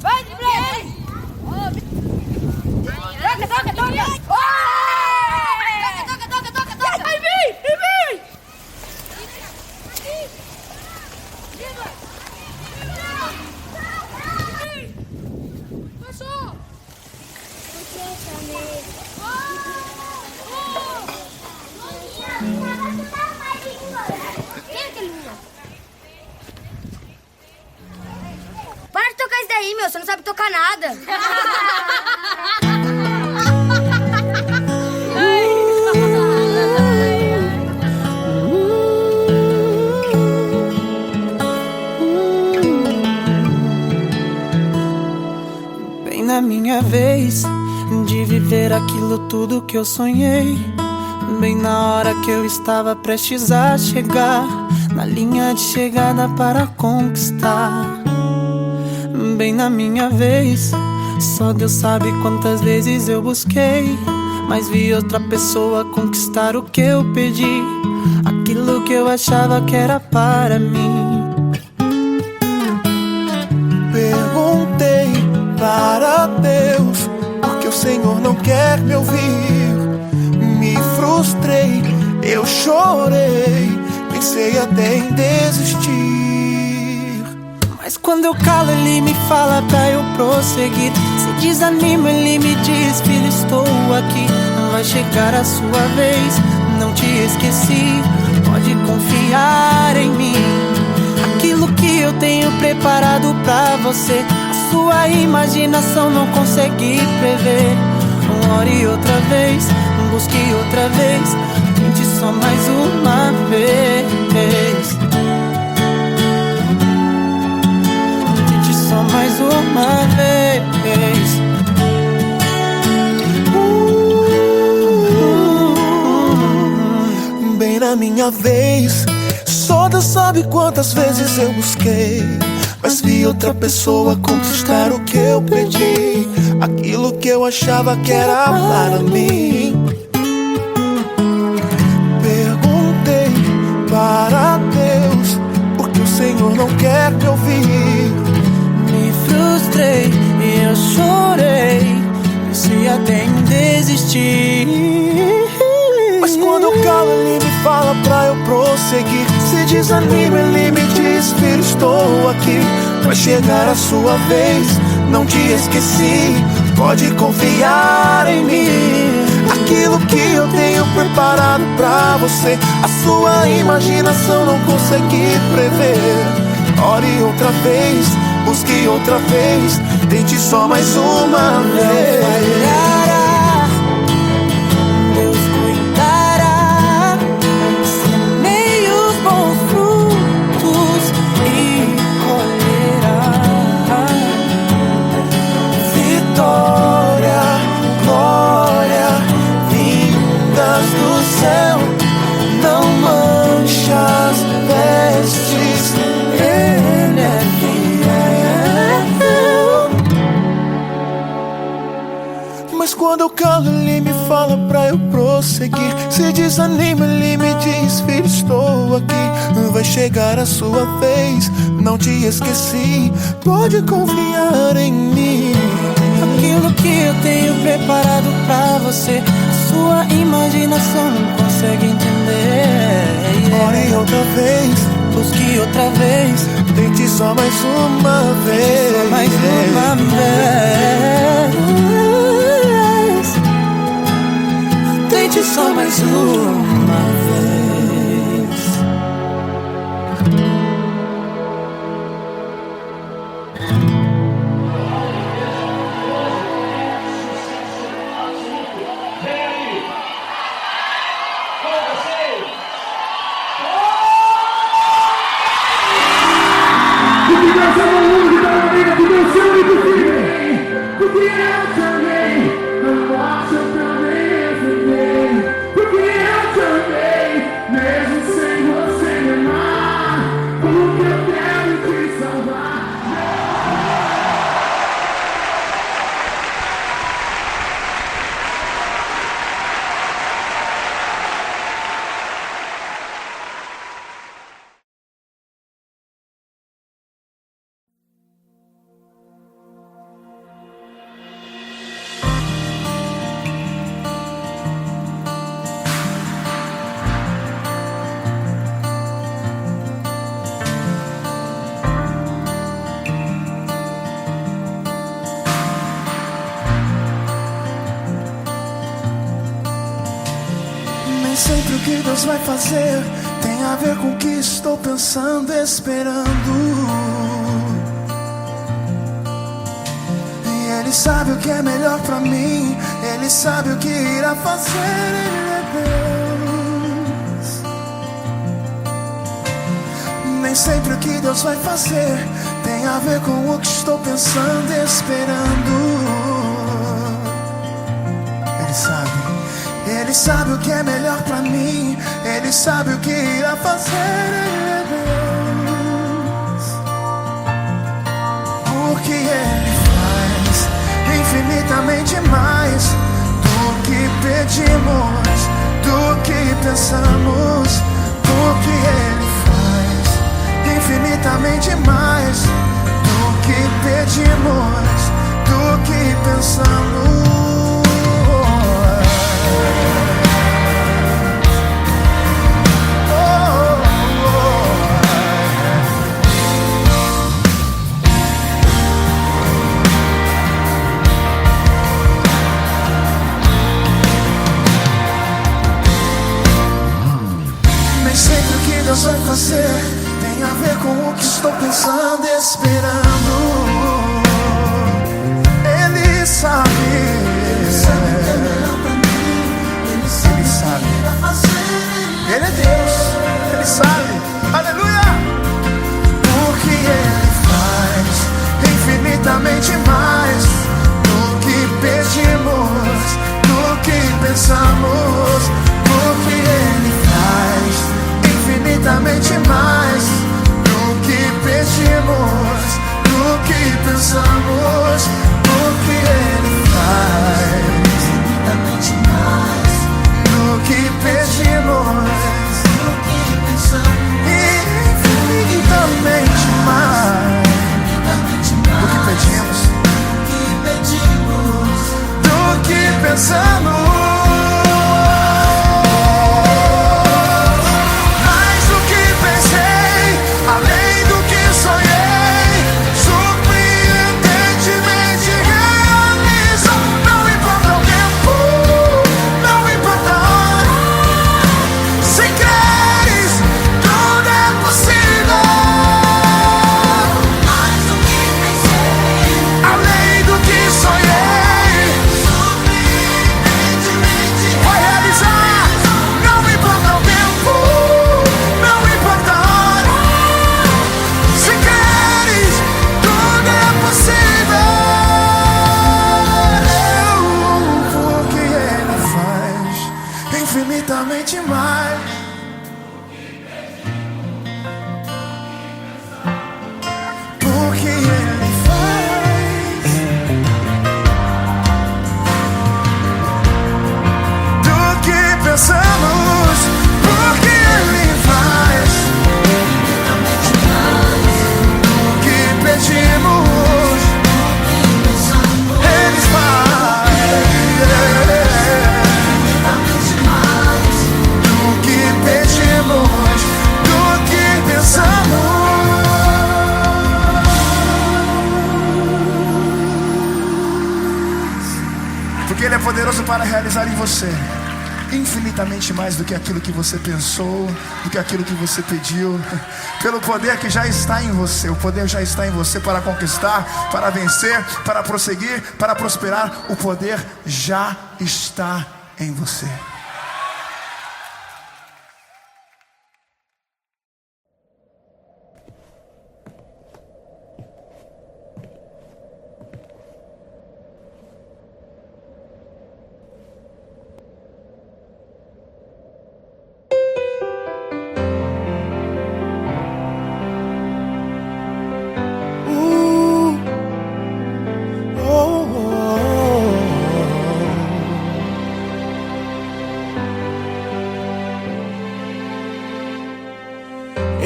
Vai, drible ele! Toca! Toca! Vai, vem! Passou! Para de tocar isso daí, meu. Você não sabe tocar nada. Bem na minha vez de viver aquilo tudo que eu sonhei. Bem na hora que eu estava prestes a chegar na linha de chegada para conquistar. Bem na minha vez, só Deus sabe quantas vezes eu busquei, mas vi outra pessoa conquistar o que eu pedi, aquilo que eu achava que era para mim. Perguntei para Deus porque o Senhor não quer me ouvir. Me frustrei, eu chorei, pensei até em desistir. Mas quando eu calo ele me fala pra eu prosseguir. Se desanima ele me diz: filho, estou aqui, vai chegar a sua vez, não te esqueci, pode confiar em mim. Aquilo que eu tenho preparado pra você, a sua imaginação não consegue prever. Ore outra vez, busque outra vez, tente só mais uma vez. Tente só mais uma vez. Bem na minha vez, só Deus sabe quantas vezes eu busquei, mas vi outra pessoa conquistar o que eu pedi, aquilo que eu achava que era para mim. Perguntei para Deus porque o Senhor não quer me ouvir. Me frustrei e eu chorei, pensei até em desistir. Mas quando eu calo ele me fala pra eu prosseguir. Se desanima ele me diz: filho, estou aqui, vai chegar a sua vez, não te esqueci, pode confiar em mim. Aquilo que eu tenho preparado pra você, a sua imaginação não consegue prever. Ore outra vez, busque outra vez, tente só mais uma vez. Mas quando eu calo ele me fala pra eu prosseguir. Se desanima ele me diz: filho, estou aqui, vai chegar a sua vez, não te esqueci, pode confiar em mim. Aquilo que eu tenho preparado pra você, a sua imaginação não consegue entender. Ore outra vez, busque outra vez, tente só mais uma vez. só mais uma vez. Tente só mais uma vez. Porque eu também Nem sempre o que Deus vai fazer tem a ver com o que estou pensando, esperando. E Ele sabe o que é melhor pra mim, Ele sabe o que irá fazer, Ele é Deus. Nem sempre o que Deus vai fazer tem a ver com o que estou pensando, esperando. Ele sabe o que é melhor pra mim, Ele sabe o que irá fazer, Ele é Deus. Porque Ele faz infinitamente mais do que pedimos, do que pensamos. Porque Ele faz infinitamente mais do que pedimos, do que pensamos. Deus vai fazer tem a ver com o que estou pensando, esperando. Ele sabe, Ele sabe o que é melhor pra mim, Ele sabe. Ele é Deus, Ele sabe, aleluia. Porque Ele faz infinitamente mais do que pedimos, do que pensamos. Porque Ele faz infinitamente mais do que pedimos, do que pensamos. Porque Ele faz infinitamente mais do que pedimos, do que pensamos. Infinitamente mais do que pedimos, do que pensamos. Infinitamente mais porque Ele faz do que pensamos. Porque Ele faz infinitamente mais do que pedimos, Ele faz do que pensamos. Porque Ele é poderoso para realizar em você infinitamente mais do que aquilo que você pensou, do que aquilo que você pediu. Pelo poder que já está em você, o poder já está em você para conquistar, para vencer, para prosseguir, para prosperar. O poder já está em você.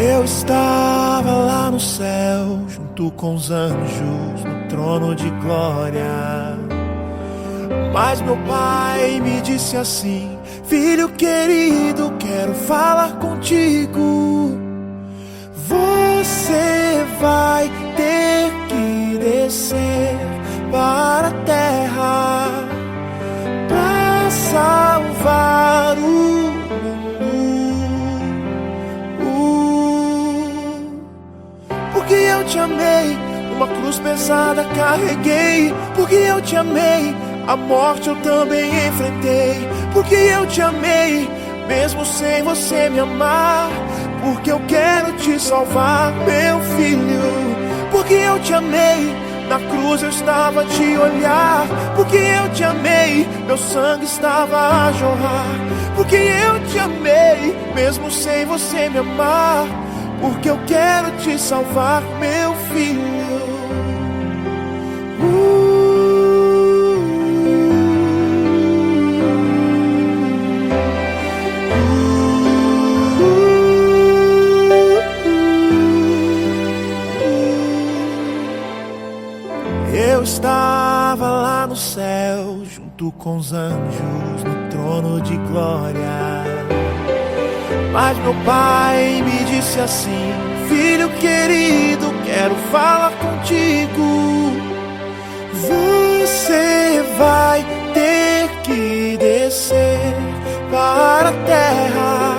Eu estava lá no céu, junto com os anjos, no trono de glória. Mas meu pai me disse assim: filho querido, quero falar contigo. Você vai ter que descer para a terra para salvar o cruz pesada carreguei, porque eu te amei. A morte eu também enfrentei, porque eu te amei, mesmo sem você me amar. Porque eu quero te salvar, meu filho. Porque eu te amei, na cruz eu estava a te olhar. Porque eu te amei, meu sangue estava a jorrar. Porque eu te amei, mesmo sem você me amar. Porque eu quero te salvar, meu filho. Eu estava lá no céu, junto com os anjos, no trono de glória. Mas meu pai me disse assim: filho querido, quero falar contigo. Você vai ter que descer para a terra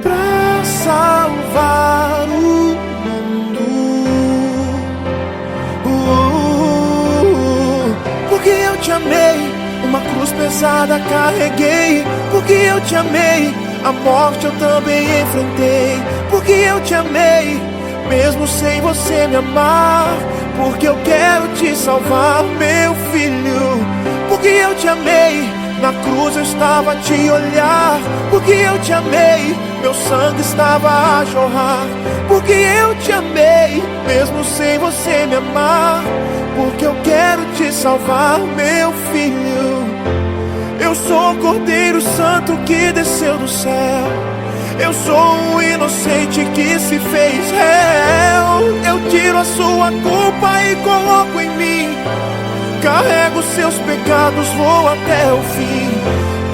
para salvar o mundo. Porque eu te amei, uma cruz pesada carreguei. Porque eu te amei, a morte eu também enfrentei. Porque eu te amei, mesmo sem você me amar. Porque eu quero te salvar, meu filho. Porque eu te amei, na cruz eu estava a te olhar. Porque eu te amei, meu sangue estava a jorrar. Porque eu te amei, mesmo sem você me amar. Porque eu quero te salvar, meu filho. Eu sou o Cordeiro Santo que desceu do céu. Eu sou o inocente que se fez réu. Eu tiro a sua culpa e coloco em mim. Carrego seus pecados, vou até o fim.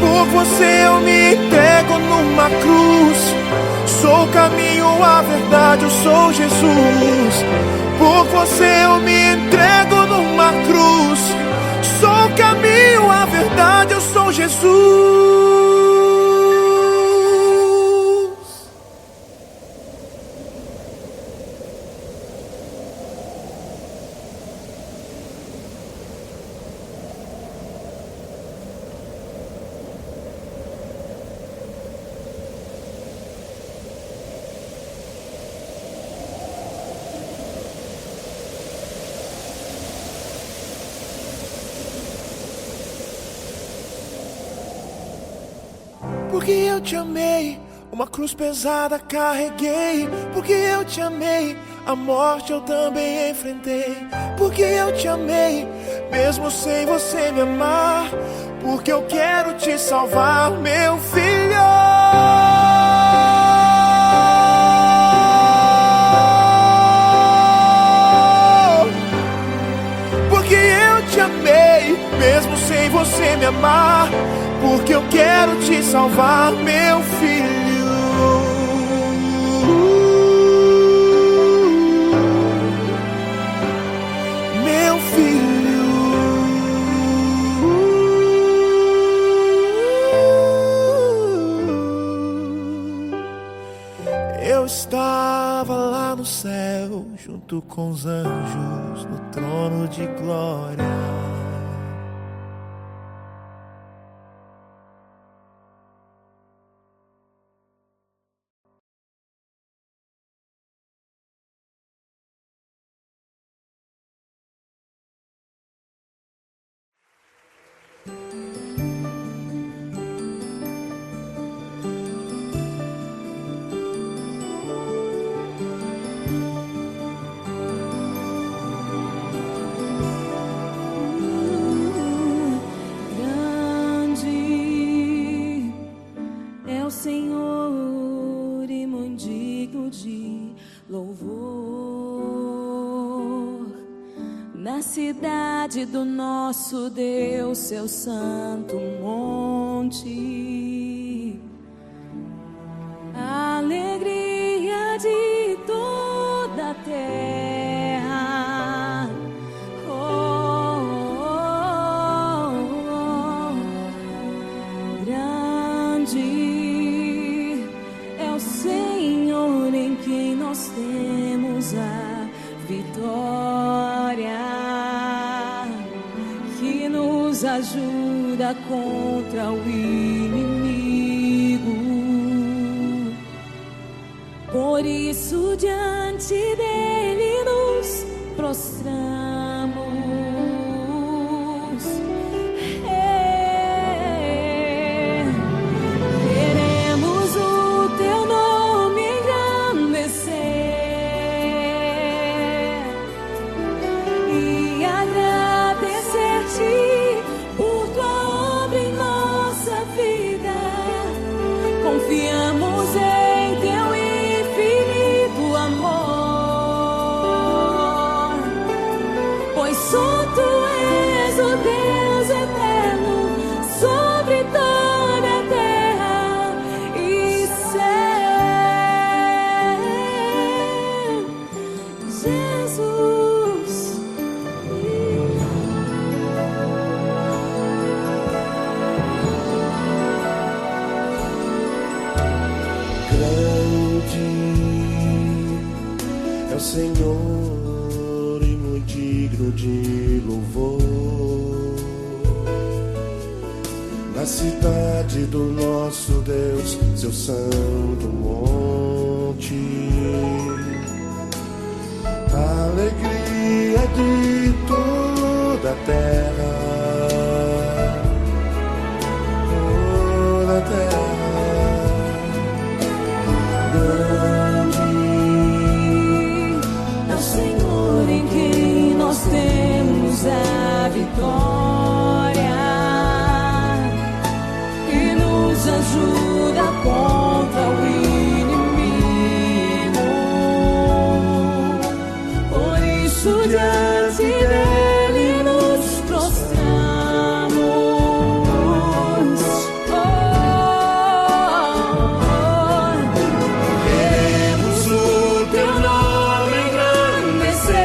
Por você eu me entrego numa cruz. Sou o caminho, a verdade, eu sou Jesus. Por você eu me entrego numa cruz. Sou o caminho, a verdade, eu sou Jesus. Porque eu te amei, uma cruz pesada carreguei. Porque eu te amei, a morte eu também enfrentei. Porque eu te amei, mesmo sem você me amar. Porque eu quero te salvar, meu filho. Porque eu te amei, mesmo sem você me amar. Porque eu quero te salvar, meu filho. Meu filho. Eu estava lá no céu, junto com os anjos, no trono de glória. Senhor e muito digno de louvor. Na cidade do nosso Deus, seu santo monte, a alegria de toda a terra. Grande Senhor, em quem nós temos a vitória. nos ajuda contra o inimigo. Por isso diante dele nos prostramos. Queremos o teu nome engrandecer e agradecer-te por tua obra em nossa vida. Confiamos em teu infinito amor, pois só tu és o Deus eterno sobre toda a terra e céu. Jesus. Grande é o Senhor e muito digno de louvor. Na cidade do nosso Deus, seu santo monte, a alegria de toda a terra, toda a terra. Grande É o Senhor em quem nós temos a vitória e nos ajuda contra o inimigo. Por isso diante dele nos prostramos. queremos o teu nome engrandecer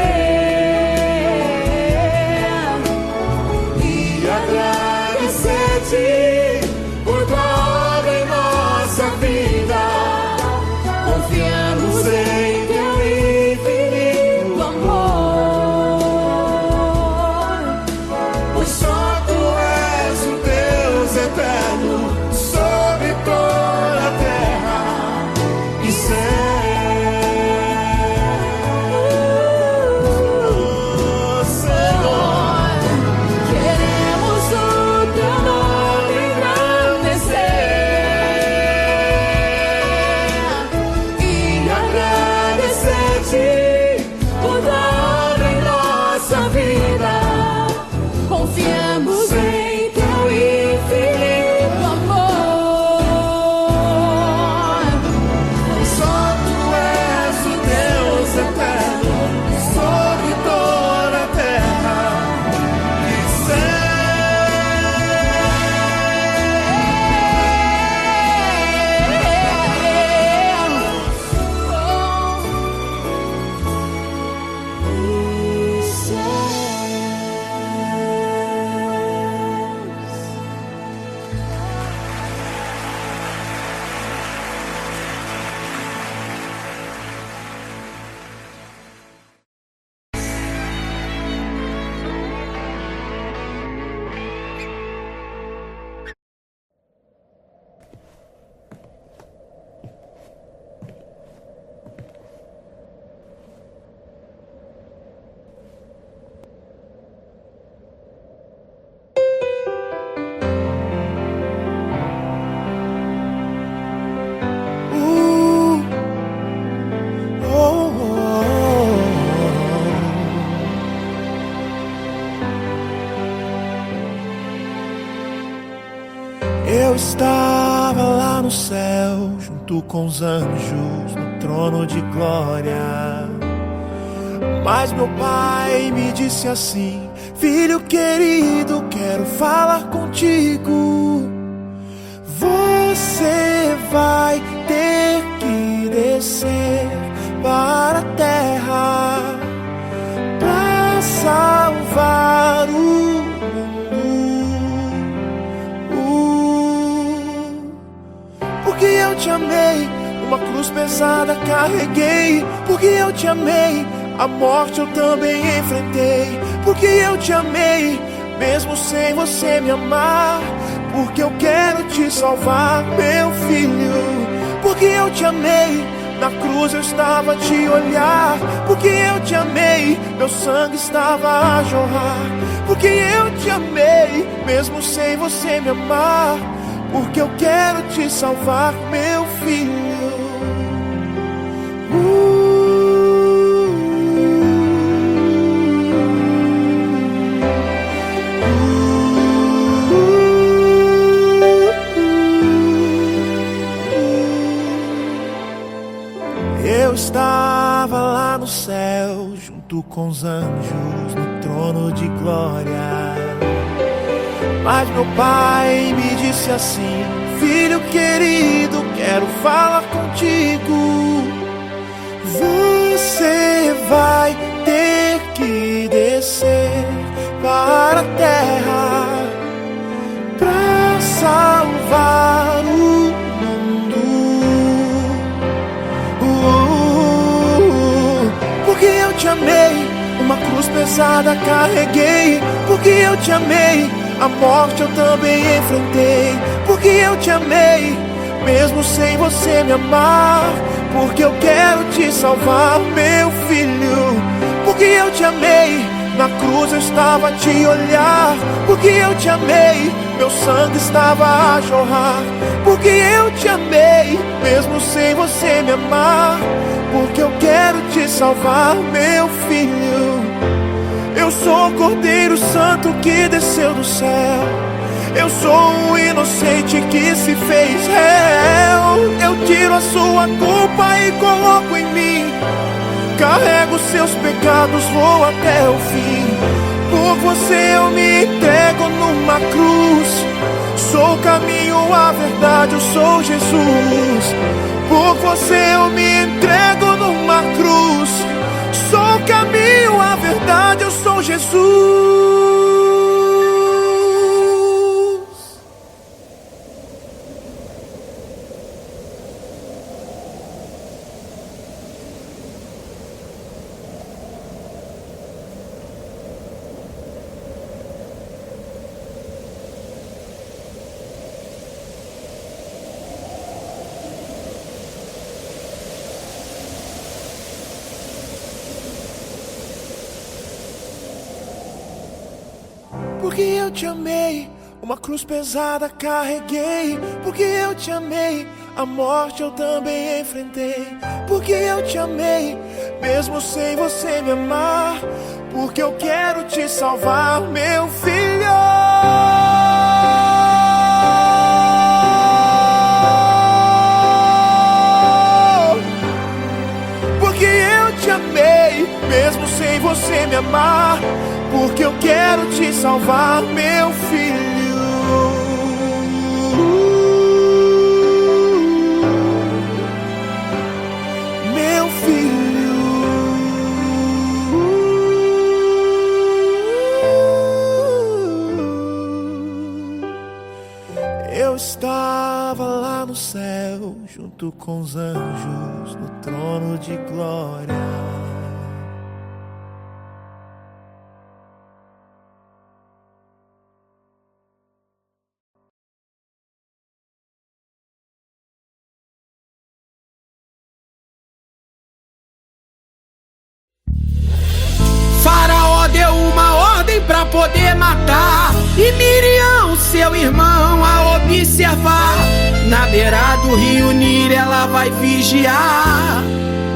e agradecer-te por tua obra em nossa vida. Confiamos em teu infinito amor, pois só tu és o Deus eterno sobre toda a terra e Senhor. Queremos o teu nome engrandecer E agradecer-te por tua obra em nossa vida. Confiamos em teu infinito amor, só tu és o Deus eterno sobre toda a terra e Eu estava lá no céu, junto com os anjos, no trono de glória. Mas meu pai me disse assim: filho querido, quero falar contigo. Você vai ter que descer para a terra para salvar o mundo. Porque eu te amei, uma cruz pesada carreguei. Porque eu te amei, a morte eu também enfrentei. Porque eu te amei, mesmo sem você me amar. Porque eu quero te salvar, meu filho. Porque eu te amei, na cruz eu estava a te olhar. Porque eu te amei, meu sangue estava a jorrar. Porque eu te amei, mesmo sem você me amar. Porque eu quero te salvar, meu filho. Eu estava lá no céu, junto com os anjos, no trono de glória. Mas meu pai me disse assim: filho querido, quero falar contigo. Você vai ter que descer para a terra pra salvar o mundo. Porque eu te amei, uma cruz pesada carreguei. Porque eu te amei, a morte eu também enfrentei. Porque eu te amei, mesmo sem você me amar. Porque eu quero te salvar, meu filho. Porque eu te amei, na cruz eu estava a te olhar. Porque eu te amei, meu sangue estava a jorrar. Porque eu te amei, mesmo sem você me amar. Porque eu quero te salvar, meu filho. Eu sou o Cordeiro Santo que desceu do céu. Eu sou um inocente que se fez réu. Eu tiro a sua culpa e coloco em mim. Carrego seus pecados, vou até o fim. Por você eu me entrego numa cruz. Sou o caminho, a verdade, eu sou Jesus. Por você eu me entrego numa cruz. Sou o caminho, a verdade, eu sou Jesus. Porque eu te amei, uma cruz pesada carreguei. Porque eu te amei, a morte eu também enfrentei. Porque eu te amei, mesmo sem você me amar. Porque eu quero te salvar, meu filho. Porque eu te amei, mesmo sem você me amar. Porque eu quero te salvar, meu filho. Meu filho. Eu estava lá no céu, junto com os anjos, no trono de glória. Faraó deu uma ordem pra poder matar, e Miriam, seu irmão, a observar. Na beira do rio Nilo ela vai vigiar,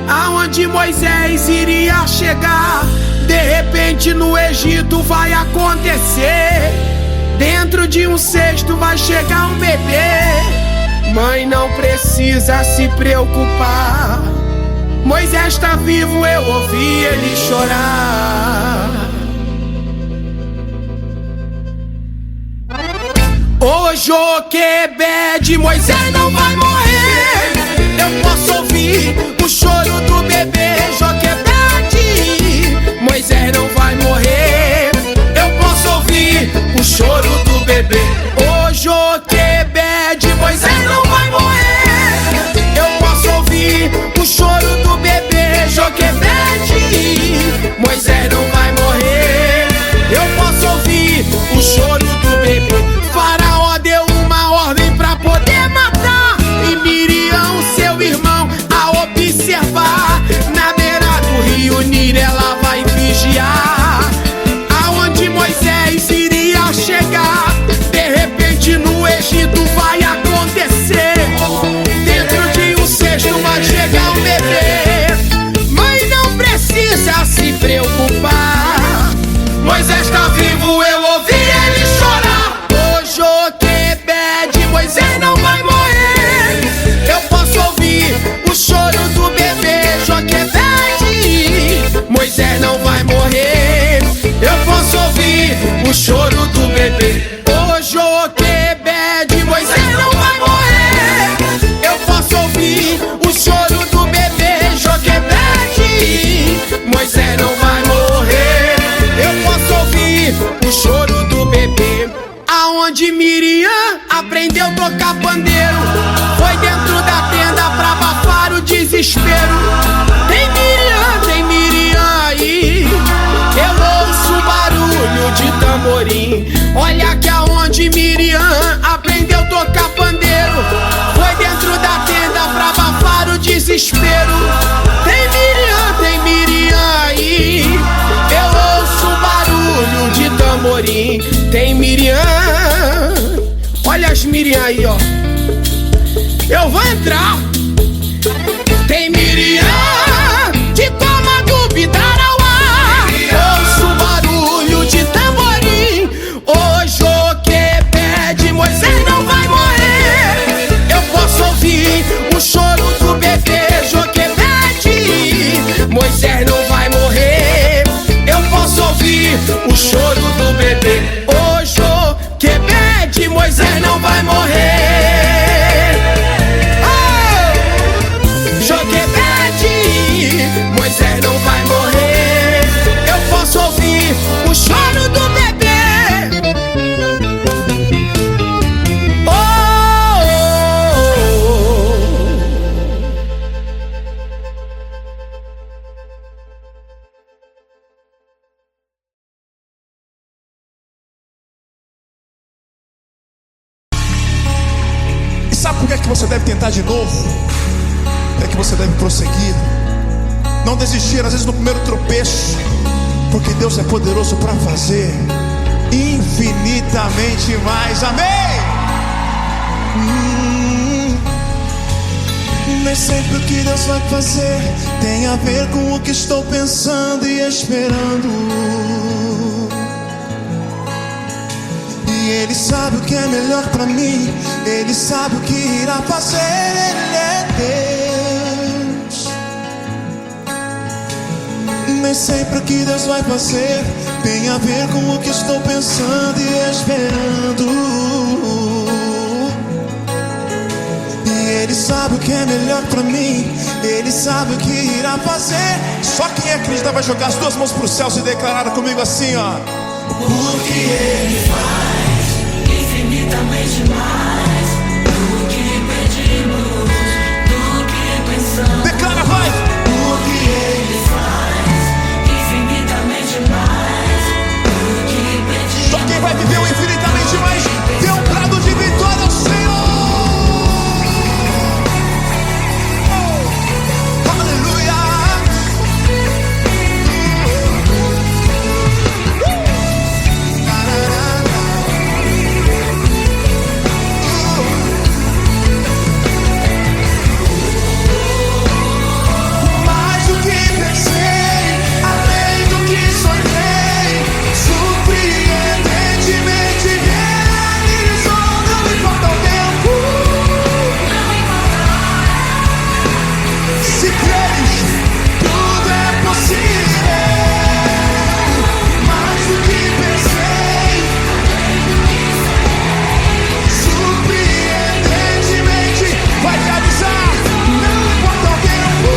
aonde Moisés iria chegar. De repente no Egito vai acontecer, dentro de um cesto vai chegar um bebê. Mãe, não precisa se preocupar, Moisés está vivo, eu ouvi ele chorar. Ô Joquebede, Moisés não vai morrer. Eu posso ouvir o choro do bebê. Joquebede, Moisés não vai morrer. Eu posso ouvir o choro do bebê. Ô Joquebede, Moisés não vai morrer. Eu posso ouvir o choro do bebê. Joquebede, Moisés não vai morrer. Eu posso ouvir o Miriam aprendeu a tocar pandeiro, foi dentro da tenda pra abafar o desespero. Tem Miriam aí, eu ouço um barulho de tamborim. Olha que aonde Miriam aprendeu a tocar pandeiro, foi dentro da tenda pra abafar o desespero. Tem Miriam aí, eu ouço um barulho de tamborim. Tem Miriam, olha as Miriam aí, ó. Eu vou entrar. Tem Miriam de Cômodo Bidarauá, ouço o barulho de tamborim. O Joquebede, Moisés não vai morrer. Eu posso ouvir o choro do bebê. Joquebede, Moisés não vai morrer. Eu posso ouvir o choro do bebê. O Joquebede, Moisés não vai morrer. Moisés não vai morrer. Eu posso ouvir o choro do bebê. Oh, oh, E sabe por que é que você deve tentar de novo? Por que é que você deve prosseguir? Não desistir, às vezes no primeiro tropeço, porque Deus é poderoso para fazer infinitamente mais. Amém? Nem sempre o que Deus vai fazer tem a ver com o que estou pensando e esperando. E Ele sabe o que é melhor para mim, Ele sabe o que irá fazer. Ele é Deus. Nem sempre o que Deus vai fazer tem a ver com o que estou pensando e esperando. E Ele sabe o que é melhor pra mim, Ele sabe o que irá fazer. Só quem acredita vai jogar as duas mãos pro céu e declarar comigo assim, ó: porque Ele faz infinitamente mais do que pedimos, do que pensamos. Declara, vai! Porque Ele só quem vai viver o infinitamente mais tem um prado de vitória ao Senhor. Aleluia. Mais do que pensei, além do que sonhei, surpreendentemente realizou. Não importa o tempo, se creres, tudo é possível. Mais do que pensei, surpreendentemente vai realizar. Não importa o tempo,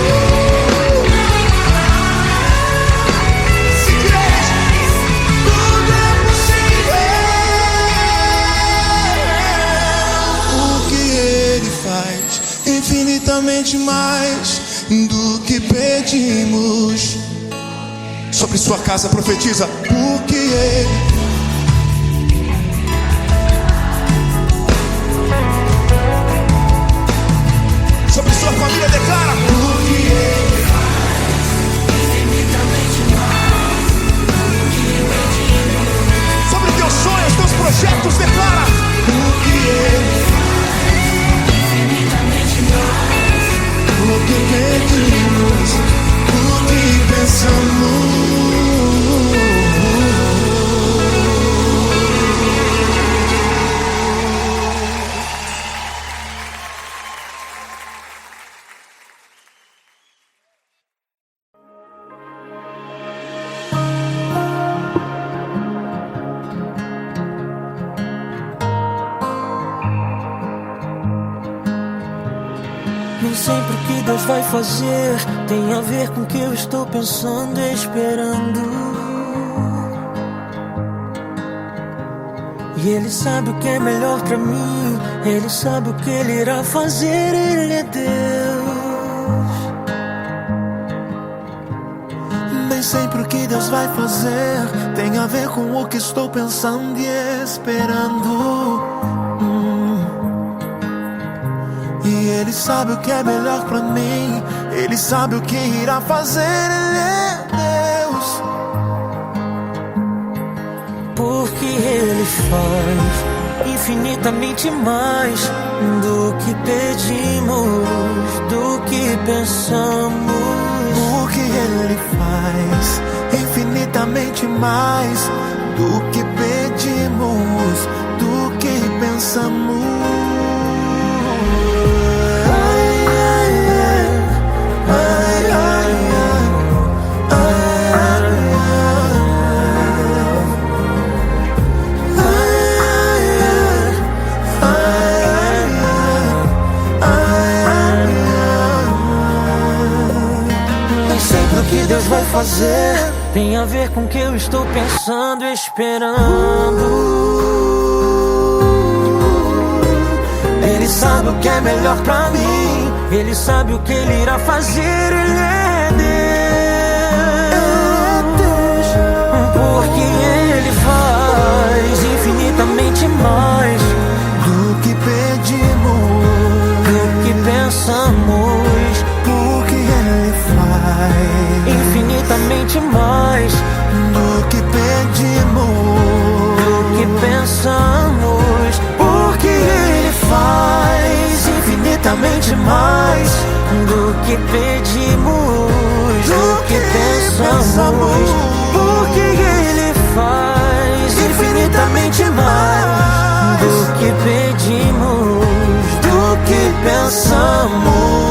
se creres, tudo é possível. O que Ele faz infinitamente mais do que pedimos. Sobre sua casa profetiza: porque Ele. Sobre sua família declara: porque Ele faz infinitamente mais do que pedimos. Sobre teus sonhos, teus projetos declara: porque Ele faz infinitamente mais do que pedimos, do que pensamos. Nem sempre o que Deus vai fazer tem a ver com o que eu estou pensando e esperando. E Ele sabe o que é melhor pra mim. Ele sabe o que Ele irá fazer. Ele é Deus. Nem sempre o que Deus vai fazer tem a ver com o que estou pensando e esperando. E Ele sabe o que é melhor pra mim. Ele sabe o que irá fazer. Ele é Deus. Porque Ele faz infinitamente mais do que pedimos, do que pensamos. Porque Ele faz infinitamente mais do que pedimos, do que pensamos. Deus vai fazer tem a ver com o que eu estou pensando e esperando. Ele sabe o que é melhor pra mim. Ele sabe o que Ele irá fazer. Ele é Deus. Porque Ele faz infinitamente mais do que pedimos, do que pensamos. Porque Ele faz infinitamente mais do que pedimos, do que pensamos. Porque Ele faz infinitamente mais do que pedimos, do que pensamos. Porque Ele faz infinitamente mais do que pedimos, do que pensamos.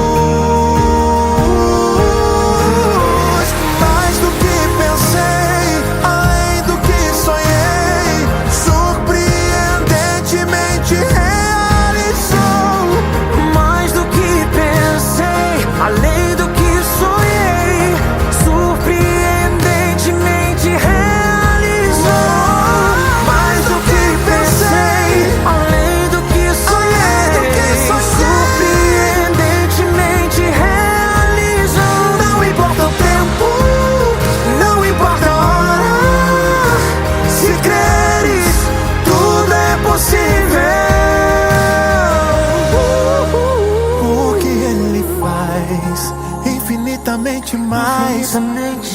Mais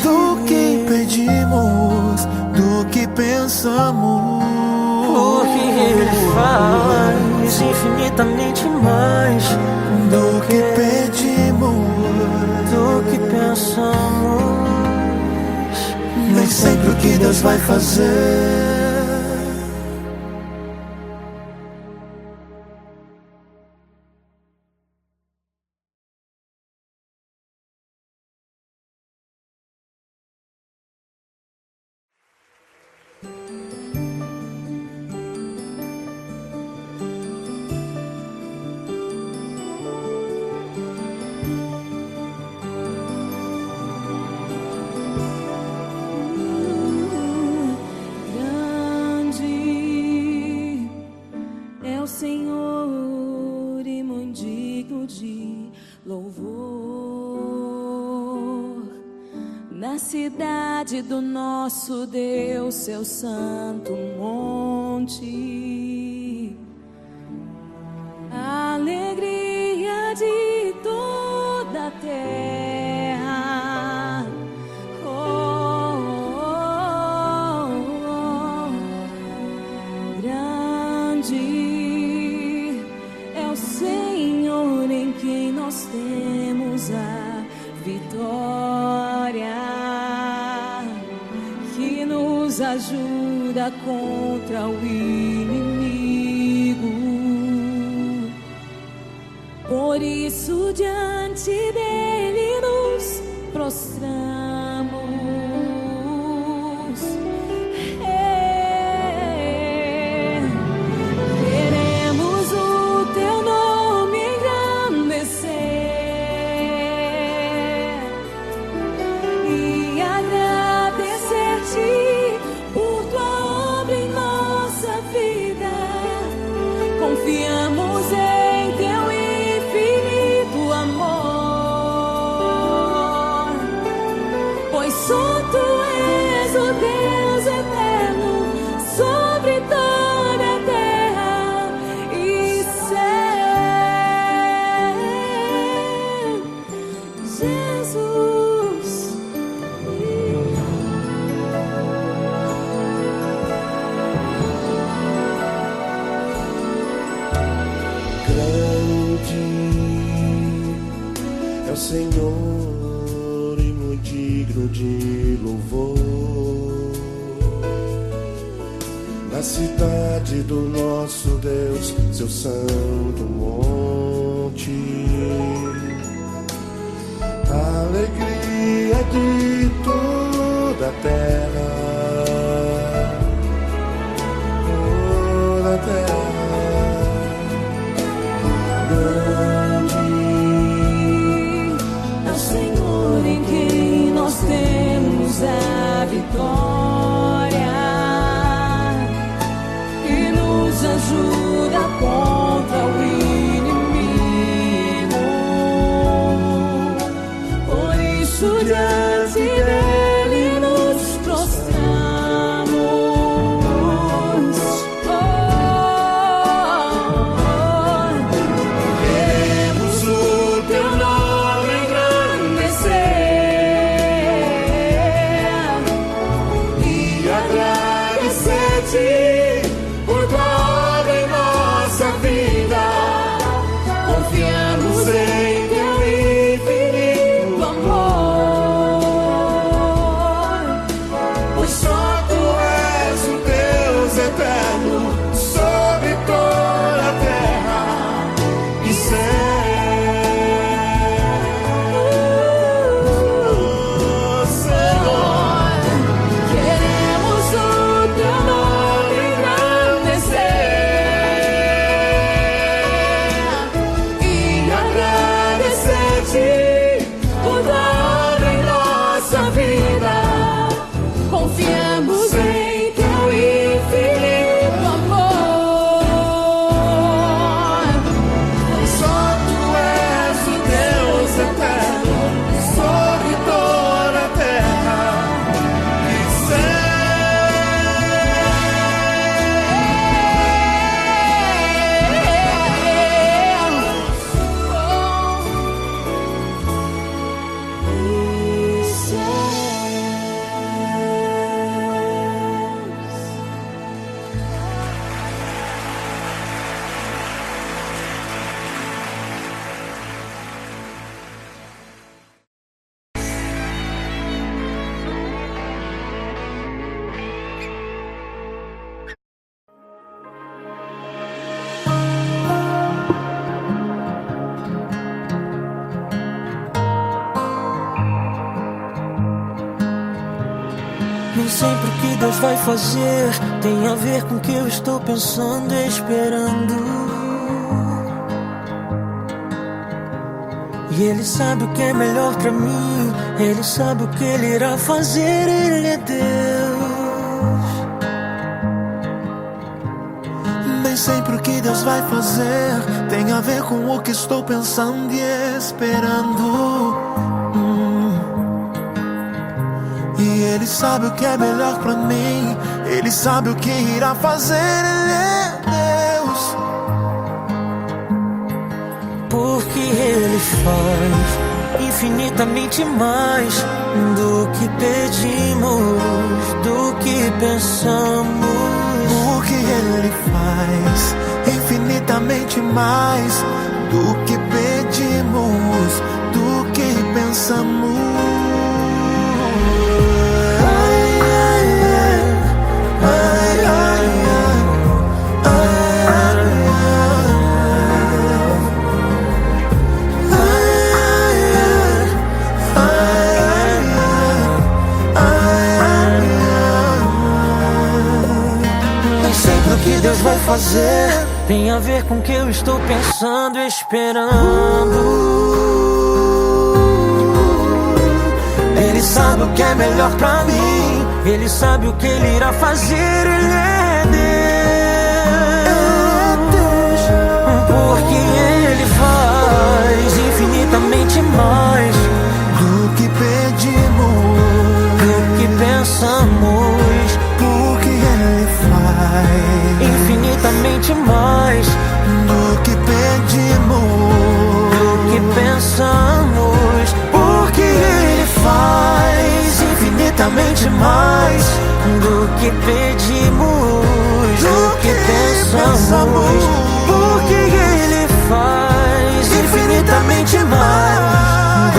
do que pedimos, do que pensamos. Porque Ele faz infinitamente mais do que pedimos, do que pensamos. Nem sempre o que Deus vai fazer do nosso Deus, seu santo monte, a alegria de toda a terra. Oh, oh, oh, oh. Grande é o Senhor em quem nós temos a vitória, ajuda contra o inimigo. Por isso diante dele nos prostramos. Queremos o teu nome engrandecer e agradecer-te por tua obra em nossa vida. Senhor e muito digno de louvor. Na cidade do nosso Deus, seu santo monte, alegria de toda a terra, toda a terra. Senhor em quem nós temos a vitória e nos ajuda contra o inimigo. Por isso diante dele nos prostramos. Queremos o teu nome e agradecer-te por tua obra em nossa vida. Confiamos em teu infinito amor, pois só tu és o Deus eterno sobre toda a terra e céu. Confiamos em teu infinito amor, Só tu és o Deus eterno sobre toda a terra e Nem sempre o que Deus vai fazer tem a ver com o que eu estou pensando e esperando. E Ele sabe o que é melhor pra mim, Ele sabe o que Ele irá fazer, Ele é Deus. nem sempre o que Deus vai fazer tem a ver com o que estou pensando e esperando. E Ele sabe o que é melhor pra mim, Ele sabe o que irá fazer, Ele é Deus. Porque Ele faz infinitamente mais do que pedimos, do que pensamos. Porque Ele faz infinitamente mais do que pedimos, do que pensamos. Que Deus vai fazer tem a ver com o que eu estou pensando e esperando. Ele sabe o que é melhor pra mim, Ele sabe o que Ele irá fazer, Ele é Deus. Porque Ele faz infinitamente mais do que pedimos, do que pensamos. Porque Ele faz infinitamente mais do que pedimos, do que pensamos. Porque Ele faz infinitamente mais do que pedimos, do que pensamos. Porque Ele faz infinitamente mais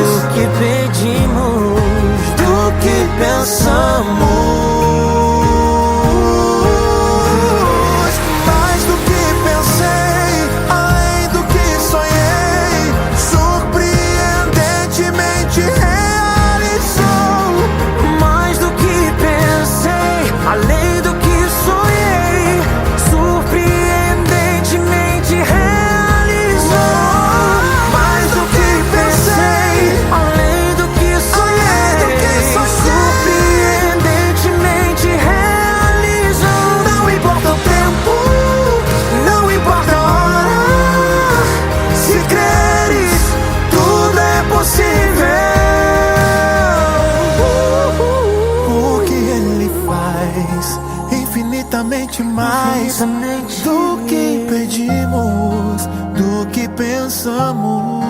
infinitamente mais do que pedimos, do que pensamos.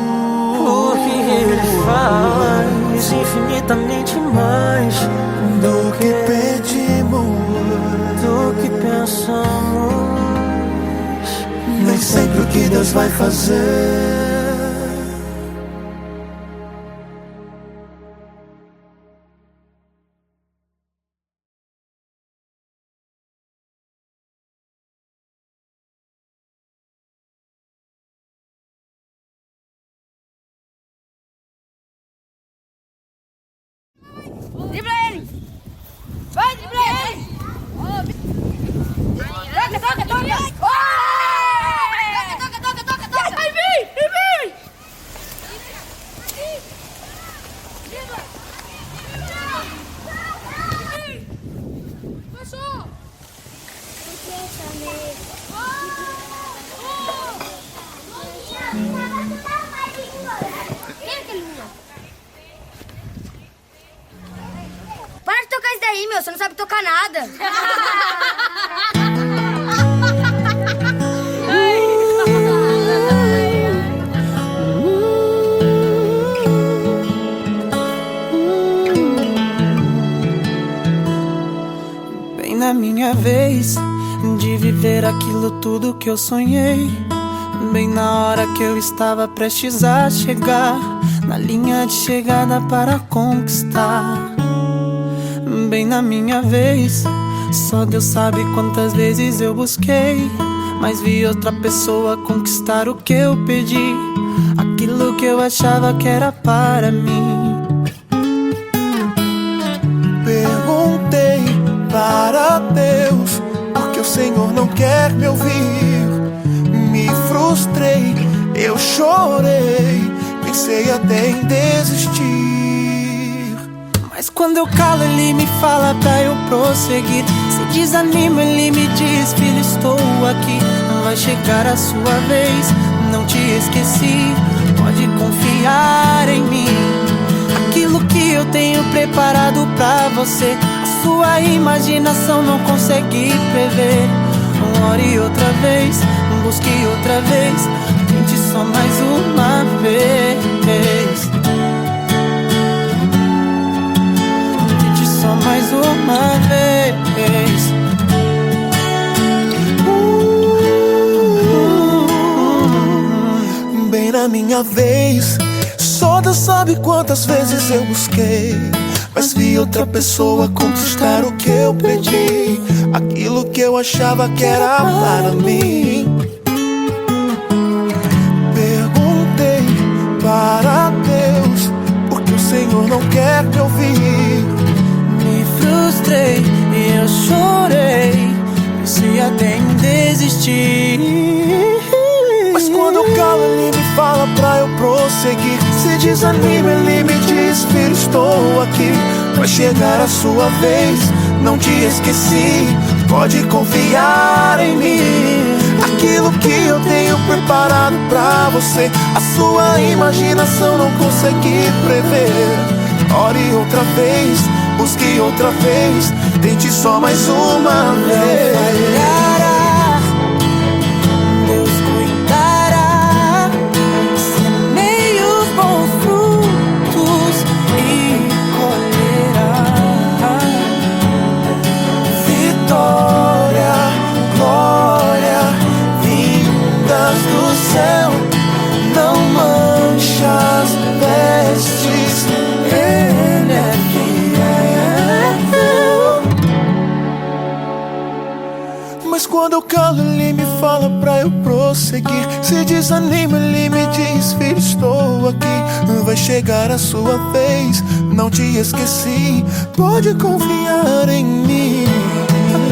O que Ele faz infinitamente mais Do que pedimos, do que pensamos. nem sempre o que Deus vai fazer Dribla ele! Vai, dribla ele! Toca, toca, toca! Toca, toca, toca, toca! Vai vir! Vai vir! Passou! Quem é aquele menino? Para de tocar isso daí, meu. Você não sabe tocar nada. Bem na minha vez de viver aquilo tudo que eu sonhei. Bem na hora que eu estava prestes a chegar na linha de chegada para conquistar. Bem na minha vez, só Deus sabe quantas vezes eu busquei, mas vi outra pessoa conquistar o que eu pedi, aquilo que eu achava que era para mim. Perguntei para Deus porque o Senhor não quer me ouvir. Me frustrei, eu chorei, pensei até em desistir. Mas quando eu calo, Ele me fala pra eu prosseguir. Se desanima, Ele me diz: filho, estou aqui. Vai chegar a sua vez, não te esqueci. Pode confiar em mim. Aquilo que eu tenho preparado pra você, a sua imaginação não consegue prever. Ore outra vez, busque outra vez, tente só mais uma vez. Só mais uma vez. Bem na minha vez, só Deus sabe quantas vezes eu busquei, mas vi outra pessoa conquistar o que eu pedi, aquilo que eu achava que era para mim. Perguntei para Deus porque o Senhor não quer me ouvir. Me frustrei e eu chorei, pensei até em desistir. Mas quando eu calo, Ele me fala pra eu prosseguir. Se desanima, Ele me diz: filho, estou aqui. Vai chegar a sua vez, não te esqueci. Pode confiar em mim. Aquilo que eu tenho preparado pra você, a sua imaginação não consegue prever. Ore outra vez, busque outra vez, tente só mais uma vez. Falhará, Deus cuidará, semeie os bons frutos e colherá Vitória, glória, vindas do céu. Não manche as vestes, Ele é fiel. Mas quando eu calo, Ele me fala pra eu prosseguir. Se desanima, Ele me diz: filho, estou aqui. Vai chegar a sua vez, não te esqueci. Pode confiar em mim.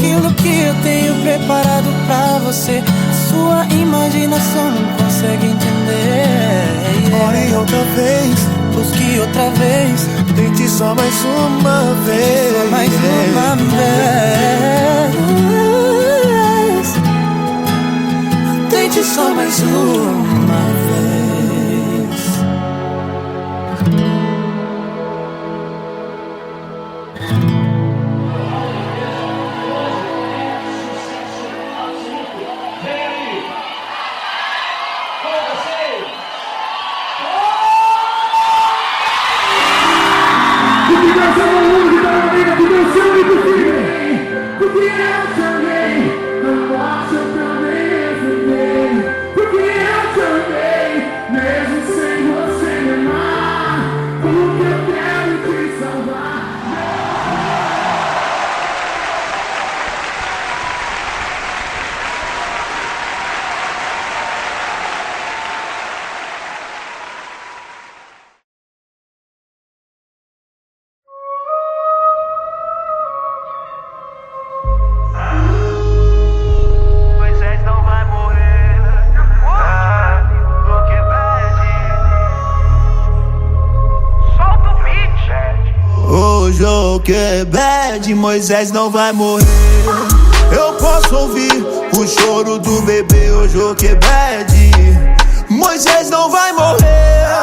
aquilo que eu tenho preparado pra você, a sua imaginação não consegue entender. Ore outra vez, busque outra vez, tente só mais uma vez. só mais uma vez. Tente só mais uma vez. Joquebed, Moisés não vai morrer. Eu posso ouvir o choro do bebê, ô Joquebed, Moisés não vai morrer.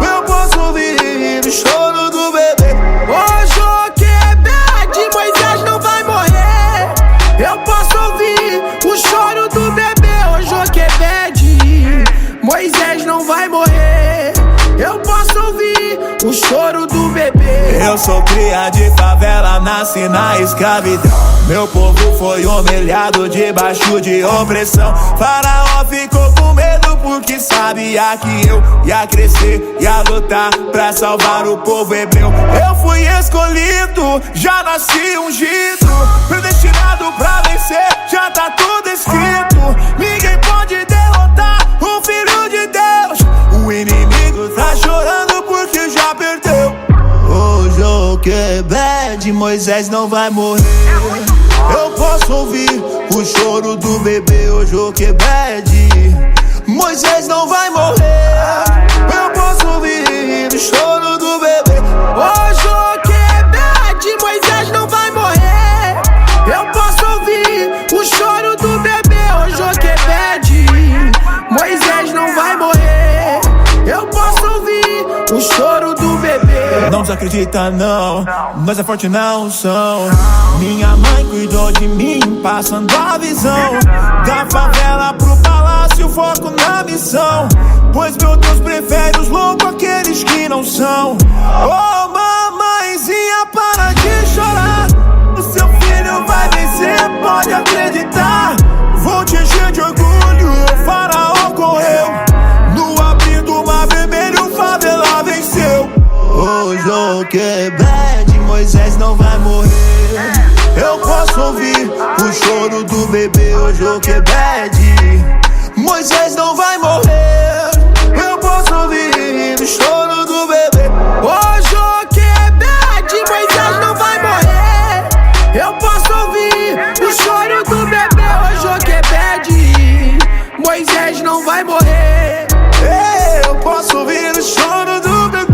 Eu posso ouvir o choro do bebê. Ô Joquebed, Moisés não vai morrer. Eu posso ouvir o choro do bebê, ô Joquebed, Moisés não vai morrer. Eu posso ouvir o choro do bebê. Eu sou cria de favela, nasci na escravidão. Meu povo foi humilhado debaixo de opressão. Faraó ficou com medo porque sabia que eu ia crescer, ia lutar pra salvar o povo hebreu. Eu fui escolhido, já nasci ungido, predestinado pra vencer, já tá tudo escrito. Ninguém pode derrotar o Filho de Deus. O inimigo tá chorando porque já perdeu. Ô Joquebed, Moisés não vai morrer. Eu posso ouvir o choro do bebê, ô Joquebed, Moisés não vai morrer. Eu posso ouvir o choro do bebê. Ô Joquebed, Moisés não vai morrer. Eu posso ouvir o choro do bebê, ô Joquebed, Moisés não vai morrer. Eu posso ouvir o choro do bebê. Não desacredita não, nós é forte na unção. Minha mãe cuidou de mim, passando a visão. Da favela pro palácio, foco na missão. Pois meu Deus prefere os loucos àqueles que não são. Oh mamãezinha, para de chorar. O seu filho vai vencer, pode acreditar. Vou te encher de orgulho, o Faraó correu. No abrir do mar vermelho, favela venceu. Ô Joquebed, Moisés não vai morrer. Eu posso ouvir o choro do bebê, ô Joquebed, Moisés não vai morrer. Eu posso ouvir o choro do bebê. Ô Joquebed, Moisés não vai morrer. Eu posso ouvir o choro do bebê, ô Joquebed, Moisés não vai morrer. Eu posso ouvir o choro do bebê.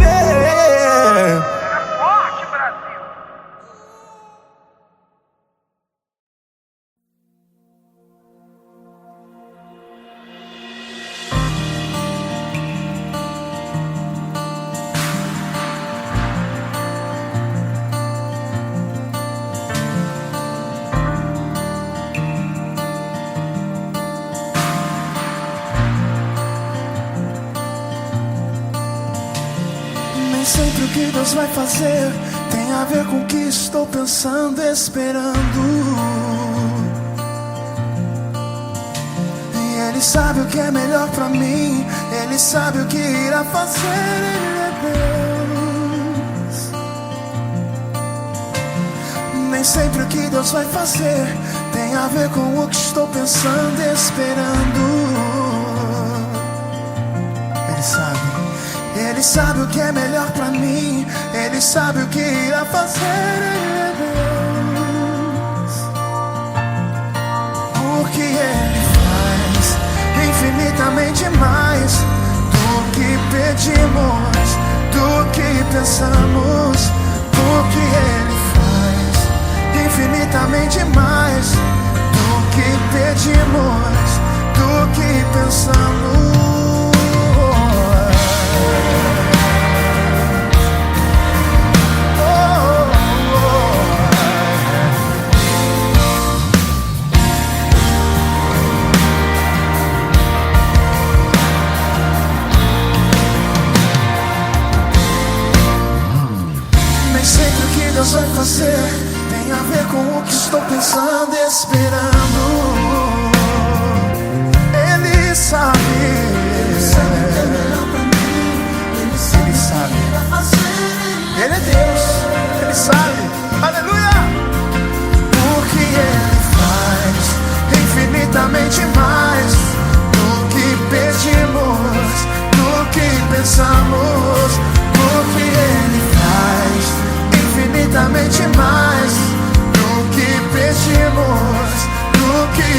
Nem sempre o que Deus vai fazer tem a ver com o que estou pensando, esperando. E Ele sabe o que é melhor pra mim, Ele sabe o que irá fazer, Ele é Deus. Nem sempre o que Deus vai fazer tem a ver com o que estou pensando, esperando. Ele sabe o que é melhor pra mim, Ele sabe o que irá fazer, Ele é Deus. Porque Ele faz infinitamente mais do que pedimos, do que pensamos. Porque Ele faz infinitamente mais do que pedimos, do que pensamos. Deus vai fazer tem a ver com o que estou pensando, esperando. Ele sabe, Ele sabe o que é melhor pra mim, Ele sabe. Ele é Deus, Ele sabe, aleluia. Porque Ele faz infinitamente mais do que pedimos, do que pensamos. Porque Ele faz infinitamente mais do que pedimos, do que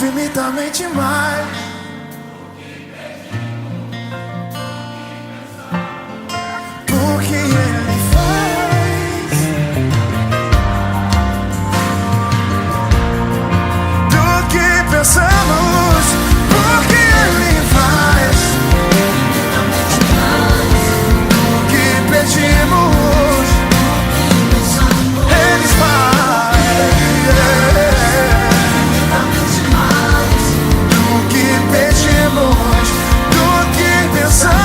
infinitamente mais do que Ele faz, do que pensamos, do que Ele faz, do que pedimos, Ele faz. Do que pedimos, do que pensamos.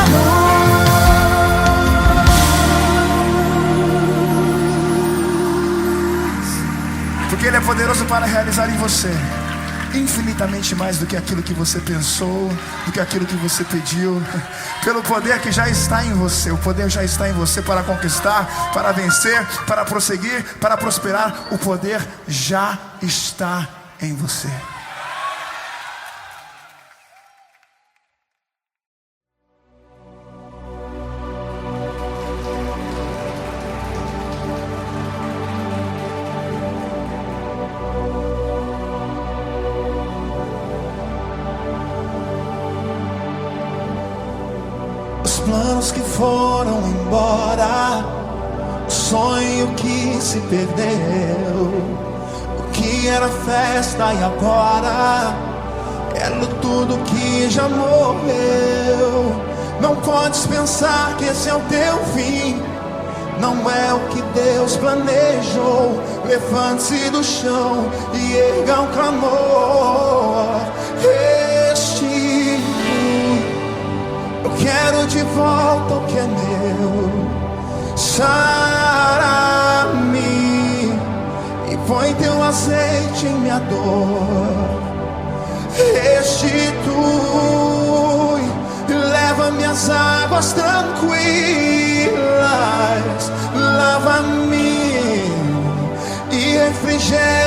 Porque Ele é poderoso para realizar em você infinitamente mais do que aquilo que você pensou, do que aquilo que você pediu. Pelo poder que já está em você. O poder já está em você para conquistar, para vencer, para prosseguir, para prosperar. O poder já está em você. Os planos que foram embora, o sonho que se perdeu, o que era festa e agora é tudo que já morreu. Não podes pensar que esse é o teu fim, não é o que Deus planejou. Levante-se do chão e erga um clamor. Eu quero de volta o que é meu. Sara-me e põe teu azeite em minha dor. Restitui, leva minhas águas tranquilas. Lava-me e refrigera